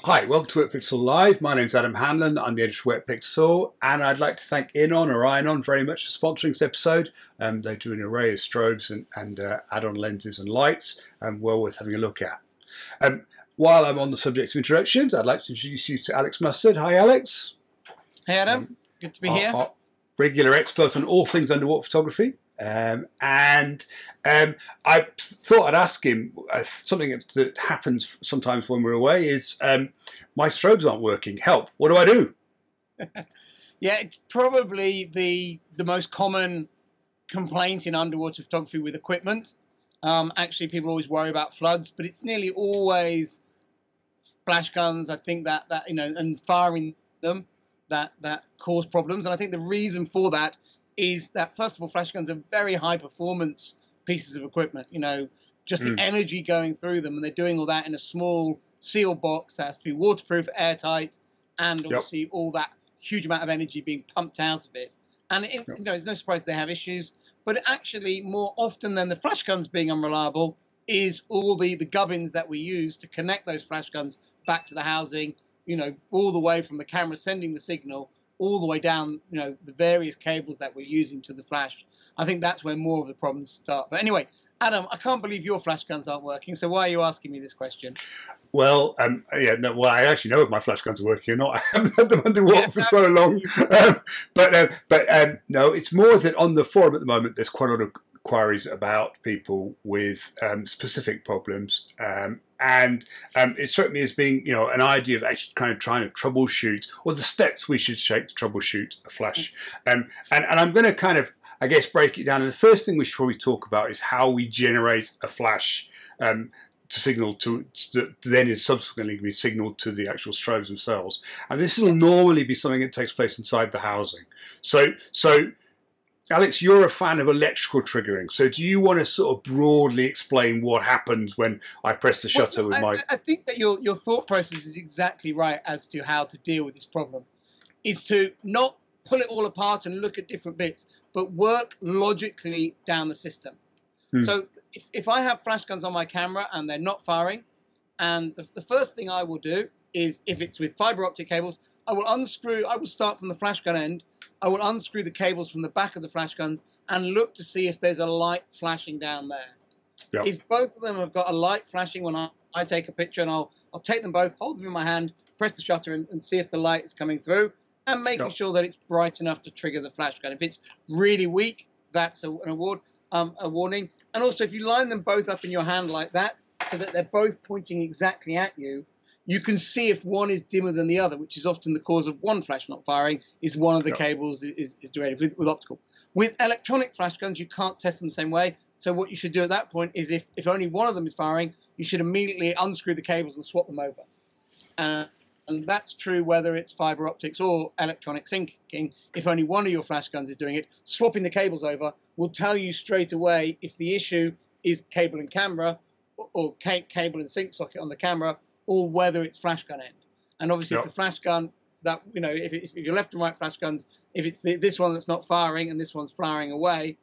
Hi, welcome to Wetpixel Live. My name's Adam Hanlon. I'm the editor of Wetpixel, and I'd like to thank Inon very much for sponsoring this episode. They do an array of strobes and add-on lenses and lights, well worth having a look at. While I'm on the subject of introductions, I'd like to introduce you to Alex Mustard. Hi, Alex. Hey, Adam. Good to be here. Our regular expert on all things underwater photography. I thought I'd ask him something that happens sometimes when we're away is my strobes aren't working. Help. What do I do? Yeah, it's probably the most common complaint in underwater photography with equipment. Actually, people always worry about floods, but it's nearly always flash guns. I think that and firing them that cause problems. And I think the reason for that is that, first of all, flash guns are very high performance pieces of equipment, just the energy going through them, and they're doing all that in a small sealed box that has to be waterproof, airtight, and obviously all that huge amount of energy being pumped out of it. And it's no surprise they have issues, but actually more often than the flash guns being unreliable is all the gubbins that we use to connect those flash guns back to the housing, all the way from the camera sending the signal all the way down, the various cables that we're using to the flash. I think that's where more of the problems start. But anyway, Adam, I can't believe your flash guns aren't working. So why are you asking me this question? Well, I actually know if my flash guns are working or not. I haven't had them underwater for so long. No, it's more that on the forum at the moment, there's quite a lot of inquiries about people with specific problems. And it struck me as being, an idea of actually kind of trying to troubleshoot, or the steps we should take to troubleshoot a flash. And I'm going to kind of, I guess, break it down. And the first thing we should probably talk about is how we generate a flash to signal to then is subsequently be signaled to the actual strobes themselves. And this will normally be something that takes place inside the housing. So Alex, you're a fan of electrical triggering. So do you want to sort of broadly explain what happens when I press the shutter with my... I think that your thought process is exactly right as to how to deal with this problem, is to not pull it all apart and look at different bits, but work logically down the system. So if I have flash guns on my camera and they're not firing, and the first thing I will do is, if it's with fiber optic cables, I will start from the flash gun end. I will unscrew the cables from the back of the flash guns and look to see if there's a light flashing down there. Yep. If both of them have got a light flashing when I take a picture, and I'll take them both, hold them in my hand, press the shutter and see if the light is coming through, and making sure that it's bright enough to trigger the flash gun. If it's really weak, that's a warning. And also, if you line them both up in your hand like that, so that they're both pointing exactly at you, you can see if one is dimmer than the other, which is often the cause of one flash not firing, is one of the cables is derated with optical. With electronic flash guns, you can't test them the same way. So what you should do at that point is, if only one of them is firing, you should immediately unscrew the cables and swap them over. And that's true whether it's fiber optics or electronic syncing. If only one of your flash guns is doing it, swapping the cables over will tell you straight away if the issue is cable and camera, or cable and sync socket on the camera, or whether it's flash gun end. And obviously, if the flash gun, if your left and right flash guns, if it's this one that's not firing and this one's firing away,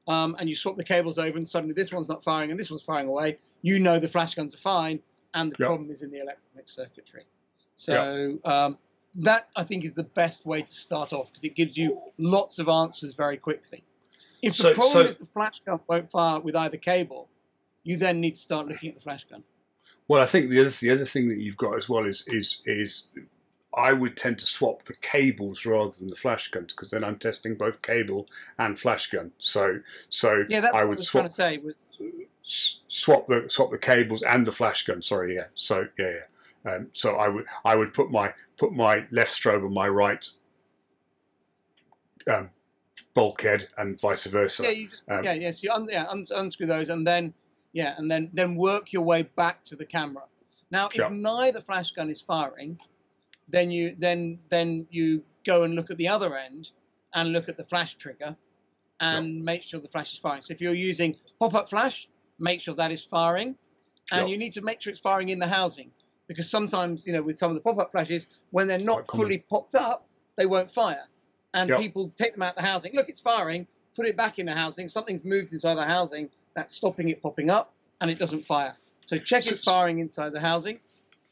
and you swap the cables over and suddenly this one's not firing and this one's firing away, the flash guns are fine, and the problem is in the electronic circuitry. So that, I think, is the best way to start off, because it gives you lots of answers very quickly. If the problem is the flash gun won't fire with either cable, you then need to start looking at the flash gun. Well, I think the other thing that you've got as well is I would tend to swap the cables rather than the flash guns, because then I'm testing both cable and flash gun. So yeah, that's I what would I was trying to say was swap the cables and the flash gun. Sorry, yeah. So so I would put my left strobe on my right bulkhead and vice versa. Yeah, you just unscrew those, and then. Yeah, and then work your way back to the camera. Now, if neither flash gun is firing, then you go and look at the other end and look at the flash trigger and make sure the flash is firing. So if you're using pop-up flash, make sure that is firing, and you need to make sure it's firing in the housing, because sometimes, with some of the pop-up flashes, when they're not fully popped up, they won't fire, and people take them out the housing. Look, it's firing. Put it back in the housing. Something's moved inside the housing that's stopping it popping up, and it doesn't fire. So check it's firing inside the housing.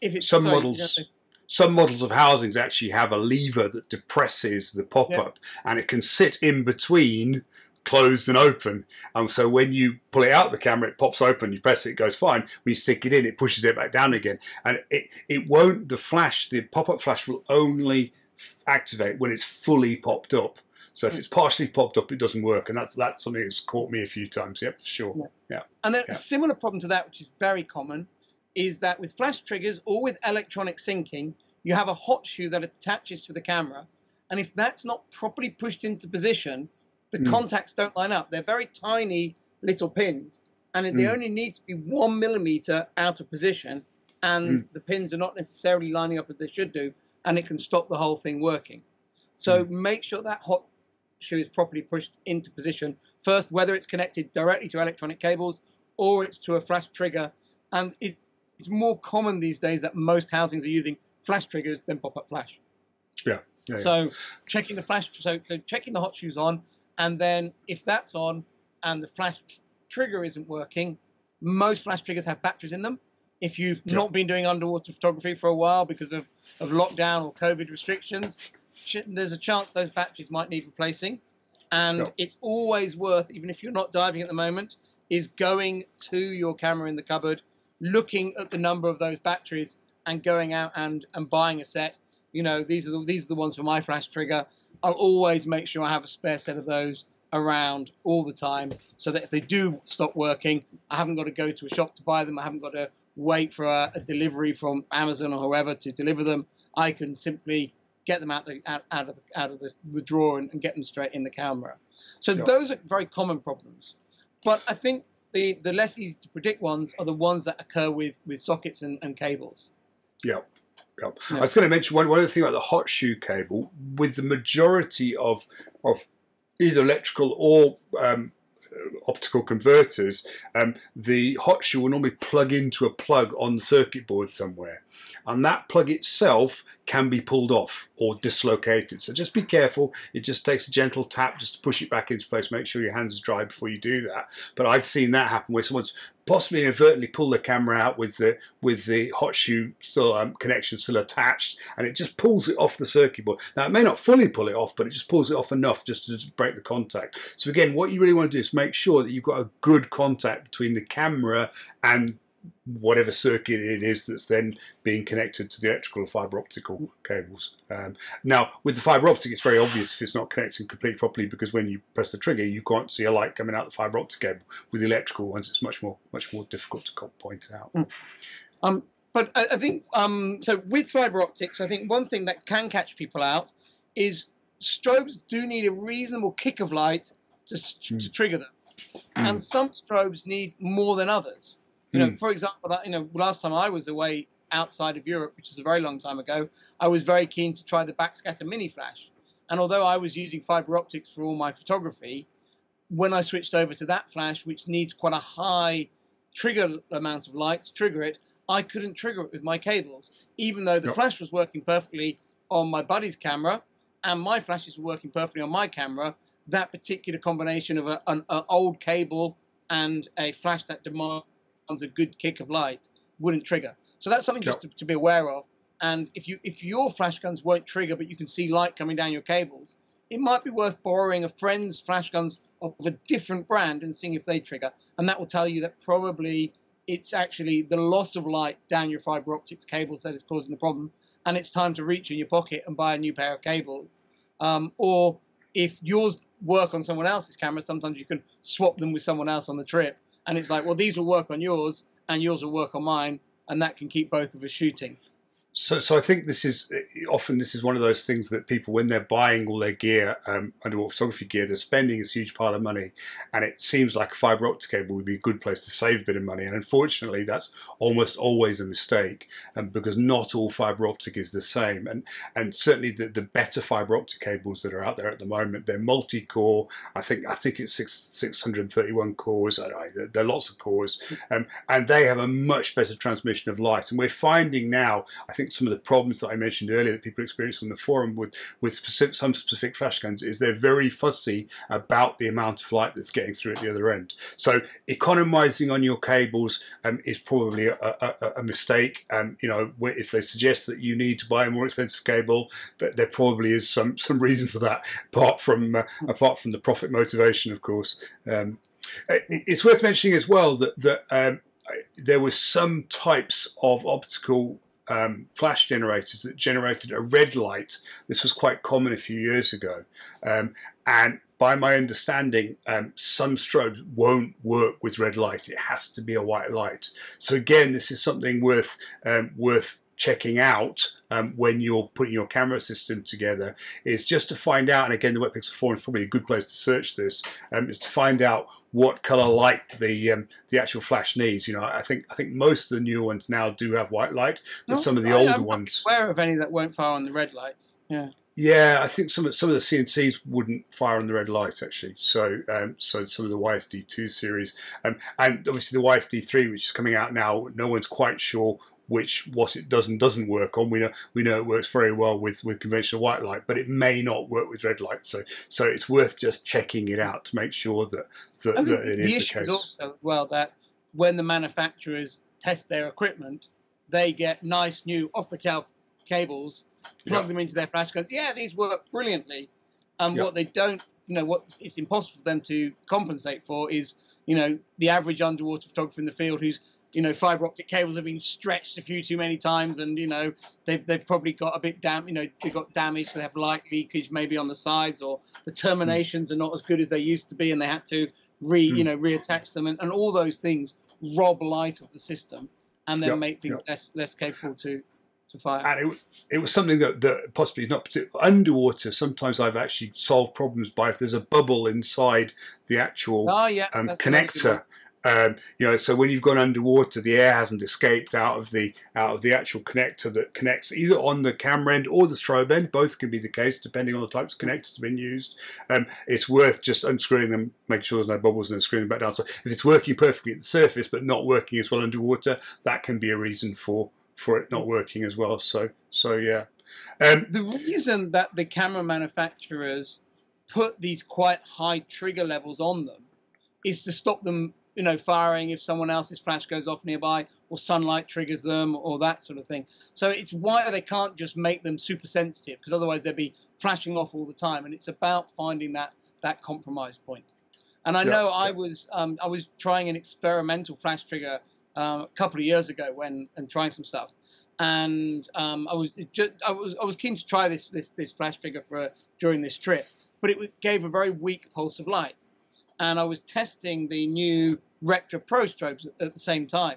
If it's some models, some models of housings actually have a lever that depresses the pop-up, and it can sit in between closed and open. So when you pull it out of the camera, it pops open, you press it, it goes fine. When you stick it in, it pushes it back down again. And it won't, the pop-up flash will only activate when it's fully popped up. So if it's partially popped up, it doesn't work. And that's something that's caught me a few times. Yep, for sure. Yeah. And then a similar problem to that, which is very common, is that with flash triggers or with electronic syncing, you have a hot shoe that attaches to the camera. And if that's not properly pushed into position, the contacts don't line up. They're very tiny little pins, and they only need to be 1 millimeter out of position, and the pins are not necessarily lining up as they should do, and it can stop the whole thing working. So make sure that hot shoe is properly pushed into position first, whether it's connected directly to electronic cables or it's to a flash trigger. And it's more common these days that most housings are using flash triggers than pop-up flash. So checking the flash, so checking the hot shoes on, and then if that's on and the flash trigger isn't working, most flash triggers have batteries in them. If you've not been doing underwater photography for a while because of lockdown or COVID restrictions, there's a chance those batteries might need replacing. And it's always worth, even if you're not diving at the moment, is going to your camera in the cupboard, looking at the number of those batteries and going out and buying a set. You know, these are the ones for my flash trigger. I'll always make sure I have a spare set of those around all the time, so that if they do stop working, I haven't got to go to a shop to buy them. I haven't got to wait for a delivery from Amazon or whoever to deliver them. I can simply get them out of the drawer and get them straight in the camera. So those are very common problems. But I think the less easy to predict ones are the ones that occur with sockets and cables. I was going to mention one other thing about the hot shoe cable. With the majority of either electrical or optical converters, the hot shoe will normally plug into a plug on the circuit board somewhere, and that plug itself can be pulled off or dislocated. So just be careful. It just takes a gentle tap just to push it back into place. Make sure your hands are dry before you do that. But I've seen that happen where someone's possibly inadvertently pulled the camera out with the hot shoe still connection still attached, and it just pulls it off the circuit board. Now it may not fully pull it off, but it just pulls it off enough just to break the contact. So again, what you really want to do is make sure that you've got a good contact between the camera and whatever circuit it is that's then being connected to the electrical or fiber optical cables. Now with the fiber optic, it's very obvious if it's not connecting completely properly, because when you press the trigger you can't see a light coming out the fiber optic cable. With the electrical ones it's much more difficult to point out. But I think so with fiber optics, I think one thing that can catch people out is strobes do need a reasonable kick of light to trigger them, and some strobes need more than others. You know, for example, last time I was away outside of Europe, which is a very long time ago, I was very keen to try the backscatter mini flash. And although I was using fiber optics for all my photography, when I switched over to that flash, which needs quite a high trigger amount of light to trigger it, I couldn't trigger it with my cables, even though the flash was working perfectly on my buddy's camera and my flashes were working perfectly on my camera. That particular combination of an old cable and a flash that demands a good kick of light wouldn't trigger. So that's something just to be aware of. And if your flash guns won't trigger, but you can see light coming down your cables, it might be worth borrowing a friend's flash guns of a different brand and seeing if they trigger. And that will tell you that probably it's actually the loss of light down your fiber optics cables that is causing the problem, and it's time to reach in your pocket and buy a new pair of cables. Or if yours work on someone else's camera, sometimes you can swap them with someone else on the trip, and it's like, well, these will work on yours and yours will work on mine, and that can keep both of us shooting. So I think this is one of those things that people, when they're buying all their gear, underwater photography gear, they're spending this huge pile of money, and it seems like a fiber optic cable would be a good place to save a bit of money. And unfortunately, that's almost always a mistake, because not all fiber optic is the same. And certainly the better fiber optic cables that are out there at the moment, they're multi-core. I think it's 631 cores. There are lots of cores, and they have a much better transmission of light. And we're finding now, I think think some of the problems that I mentioned earlier that people experience on the forum with some specific flash guns is they're very fussy about the amount of light that's getting through at the other end. So economizing on your cables is probably a mistake. You know, if they suggest that you need to buy a more expensive cable, that there probably is some reason for that, apart from the profit motivation, of course. It's worth mentioning as well that there were some types of optical flash generators that generated a red light. This was quite common a few years ago, and by my understanding, some strobes won't work with red light. It has to be a white light. So again, this is something worth checking out when you're putting your camera system together, is just to find out, and again the Wetpixel forum is probably a good place to search this, is to find out what color light the actual flash needs. You know, I think most of the newer ones now do have white light, but some of the older ones, I'm aware of any that won't fire on the red lights. Yeah, I think some of the CNCs wouldn't fire on the red light actually. So some of the YSD2 series, and obviously the YSD3, which is coming out now, no one's quite sure what it does and doesn't work on. We know it works very well with conventional white light, but it may not work with red light. So it's worth just checking it out to make sure that it is the case. The issue is also that when the manufacturers test their equipment, they get nice new off-the-shelf cables, plug them into their flash guns. Yeah, these work brilliantly. What they don't, what it's impossible for them to compensate for is, the average underwater photographer in the field who's, fiber optic cables have been stretched a few too many times, and they've probably got a bit they've got damage. They have light leakage maybe on the sides, or the terminations are not as good as they used to be, and they had to reattach them, and all those things rob light of the system, and then make things less capable to fire. And it was something that possibly is not particular underwater. Sometimes I've actually solved problems by if there's a bubble inside the actual connector. So when you've gone underwater, the air hasn't escaped out of the actual connector that connects either on the camera end or the strobe end. Both can be the case depending on the types of connectors that have been used. It's worth just unscrewing them, make sure there's no bubbles, and then screwing them back down. So if it's working perfectly at the surface but not working as well underwater, that can be a reason for it not working as well. So yeah. The reason that the camera manufacturers put these quite high trigger levels on them is to stop them firing if someone else's flash goes off nearby, or sunlight triggers them, or that sort of thing. So it's why they can't just make them super sensitive, because otherwise they'd be flashing off all the time. And it's about finding that compromise point. And I know I was trying an experimental flash trigger a couple of years ago and trying some stuff, and I was keen to try this flash trigger during this trip, but it gave a very weak pulse of light. And I was testing the new Retro Pro strobes at the same time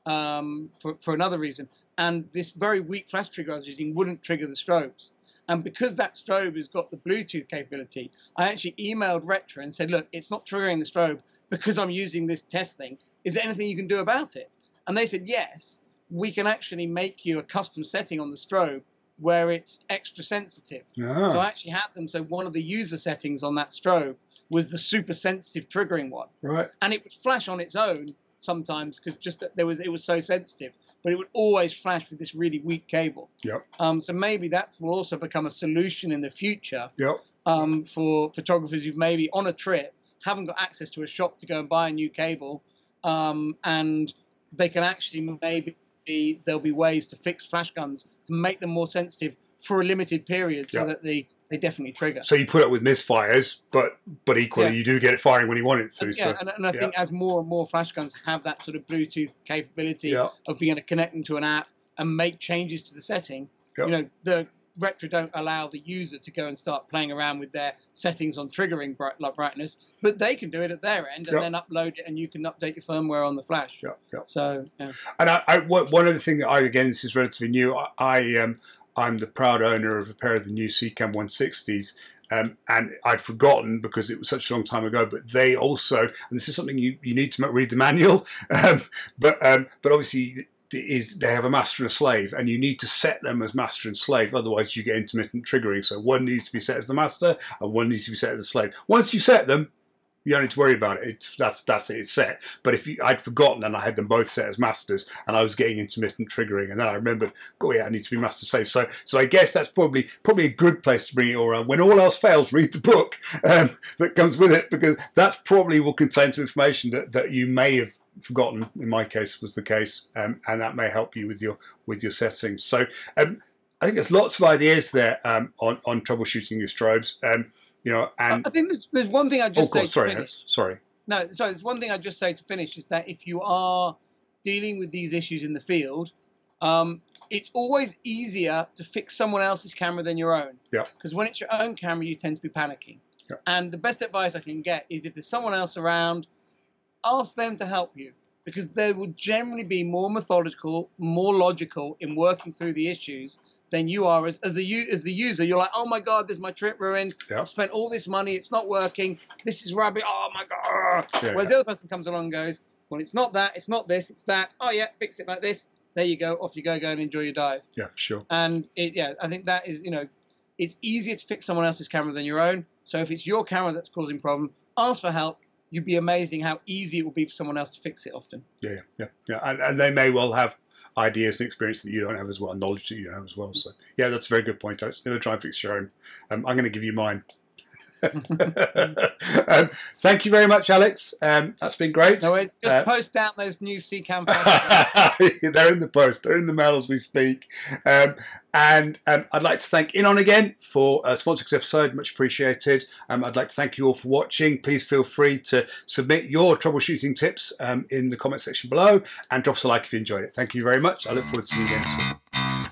for another reason. And this very weak flash trigger I was using wouldn't trigger the strobes. And because that strobe has got the Bluetooth capability, I actually emailed Retro and said, look, it's not triggering the strobe because I'm using this test thing. Is there anything you can do about it? And they said, yes, we can actually make you a custom setting on the strobe where it's extra sensitive. So I actually had them. So one of the user settings on that strobe was the super sensitive triggering one, right? And it would flash on its own sometimes because it was so sensitive, but it would always flash with this really weak cable. So maybe that will also become a solution in the future. For photographers who've maybe on a trip haven't got access to a shop to go and buy a new cable, and they can actually there'll be ways to fix flash guns to make them more sensitive for a limited period, so that they definitely trigger. So you put up with misfires, but equally you do get it firing when you want it to. And I think as more and more flash guns have that sort of Bluetooth capability of being able to connect them to an app and make changes to the setting, the Retro don't allow the user to go and start playing around with their settings on triggering brightness, but they can do it at their end and then upload it, and you can update your firmware on the flash. So, And one other thing that this is relatively new. I'm the proud owner of a pair of the new Seacam 160s, and I'd forgotten because it was such a long time ago. But they also, and this is something you need to read the manual, but obviously they have a master and a slave, and you need to set them as master and slave. Otherwise, you get intermittent triggering. So one needs to be set as the master, and one needs to be set as the slave. Once you set them, You don't need to worry about it. That's it. It's set. But if I'd forgotten and I had them both set as masters, and I was getting intermittent triggering, and then I remembered, oh yeah, I need to be master save. So I guess that's probably a good place to bring it all around. When all else fails, read the book that comes with it, because that's probably will contain some information that you may have forgotten. In my case, was the case, and that may help you with your settings. So I think there's lots of ideas there on troubleshooting your strobes. And I think there's one thing I just say to finish. Sorry. No, sorry. There's one thing I just say to finish is that if you are dealing with these issues in the field, it's always easier to fix someone else's camera than your own. Yeah. Because when it's your own camera, you tend to be panicking. Yeah. And the best advice I can get is if there's someone else around, ask them to help you, because they will generally be more methodical, more logical in working through the issues than you are as the user. You're like, oh my God, there's my trip ruined. Yeah. I've spent all this money. It's not working. This is rubbish. Oh my God. Yeah, Whereas the other person comes along and goes, well, it's not that. It's not this. It's that. Oh yeah, fix it like this. There you go. Off you go. Go and enjoy your dive. Yeah, sure. And I think that is, it's easier to fix someone else's camera than your own. So if it's your camera that's causing problem, ask for help. You'd be amazing how easy it will be for someone else to fix it often. Yeah. And they may well have ideas and experience that you don't have as well, knowledge that you don't have as well. So yeah, that's a very good point, Alex. Never try and fix your own. I'm going to give you mine. Thank you very much, Alex. That's been great. No, just post out those new CCAM files. They're in the post. They're in the mail as we speak. And I'd like to thank Inon again for sponsoring this episode. Much appreciated. I'd like to thank you all for watching. Please feel free to submit your troubleshooting tips in the comment section below, and drop us a like if you enjoyed it. Thank you very much. I look forward to seeing you again soon.